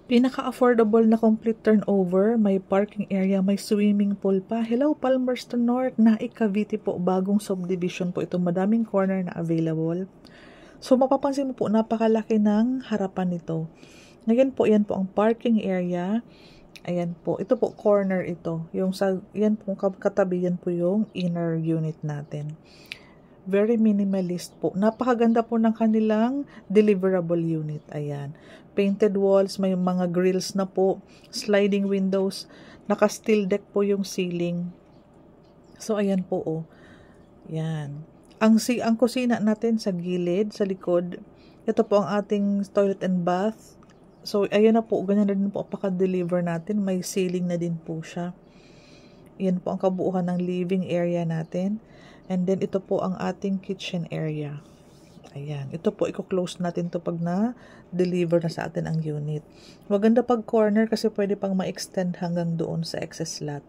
Pinaka-affordable na complete turnover, may parking area, may swimming pool pa. Hello, Palmerston North, Naik, Cavite po, bagong subdivision po ito. Madaming corner na available. So, mapapansin mo po, napakalaki ng harapan nito. Ngayon po, yan po ang parking area. Ayan po, ito po, corner ito. Yung sa, yan po, katabi, yan po yung inner unit natin. Very minimalist po. Napakaganda po ng kanilang deliverable unit. Ayan. Painted walls, may mga grills na po, sliding windows, naka-steel deck po yung ceiling. So, ayan po, oh. Yan. Ang kusina natin sa gilid, sa likod, ito po ang ating toilet and bath. So, ayan na po, ganyan na din po paka-deliver natin. May ceiling na din po siya. Yan po ang kabuuan ng living area natin. And then, ito po ang ating kitchen area. Ayan. Ito po, i-close natin to pag na-deliver na sa atin ang unit. Maganda pag corner kasi pwede pang ma-extend hanggang doon sa excess lot.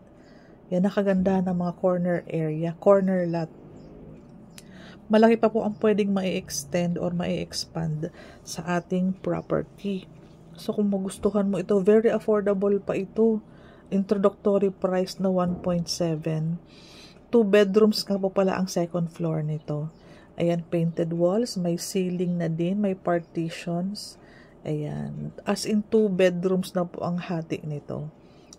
Yan, nakaganda ng mga corner area, corner lot. Malaki pa po ang pwedeng ma-extend or ma-expand sa ating property. So, kung magustuhan mo ito, very affordable pa ito. Introductory price na 1.7. 2 bedrooms nga po pala ang second floor nito. Ayan, painted walls, may ceiling na din, may partitions. Ayan, as in 2 bedrooms na po ang hati nito.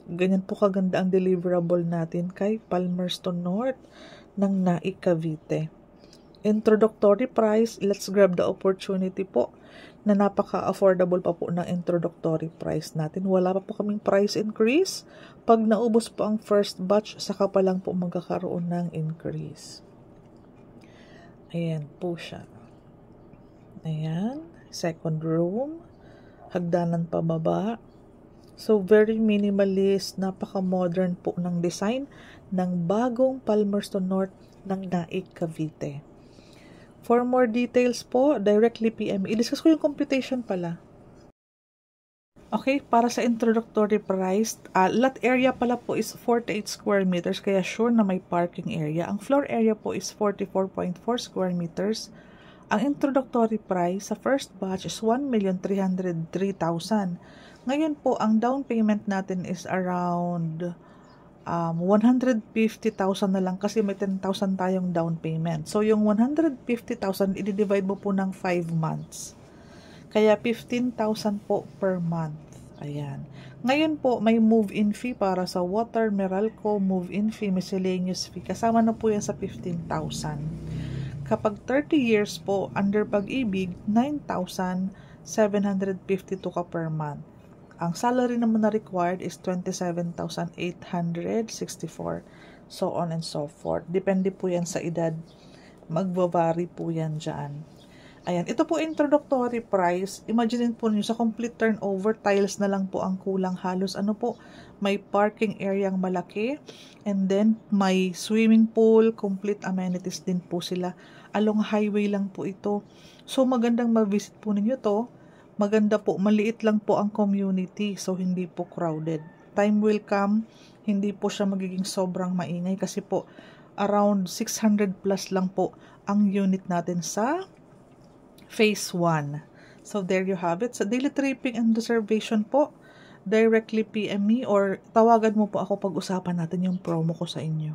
Ganyan po kaganda ang deliverable natin kay Palmerston North ng Naik, Cavite. Introductory price, let's grab the opportunity po na napaka-affordable pa po ng introductory price natin. Wala pa po kaming price increase. Pag naubos po ang first batch, saka pa lang po magkakaroon ng increase. Ayan po siya. Ayan. Second room. Hagdanan pababa. So, very minimalist. Napaka-modern po ng design ng bagong Palmerston North ng Naik, Cavite. For more details po, directly PM. I-discuss ko yung computation pala. Okay, para sa introductory price, lot area pala po is 48 square meters, kaya sure na may parking area. Ang floor area po is 44.4 square meters. Ang introductory price sa first batch is 1,303,000. Ngayon po, ang down payment natin is around 150,000 na lang kasi may 10,000 tayong down payment. So, yung 150,000, i-divide mo po ng 5 months. Kaya 15,000 po per month. Ayan. Ngayon po, may move-in fee para sa water, Meralco, move-in fee, miscellaneous fee. Kasama na po yan sa 15,000. Kapag 30 years po, under Pag-ibig, 9,752 ka per month. Ang salary naman na required is 27,864. So on and so forth. Depende po yan sa edad. Magbavari po yan dyan. Ayan, ito po introductory price. Imagine po niyo sa complete turnover, tiles na lang po ang kulang halos. Ano po, may parking area ang malaki. And then, may swimming pool, complete amenities din po sila. Along highway lang po ito. So, magandang ma-visit po ninyo to. Maganda po, maliit lang po ang community. So, hindi po crowded. Time will come, hindi po siya magiging sobrang maingay. Kasi po, around 600 plus lang po ang unit natin sa Phase 1. So, there you have it. Sa daily tripping and reservation po, directly PM me or tawagan mo po ako pag-usapan natin yung promo ko sa inyo.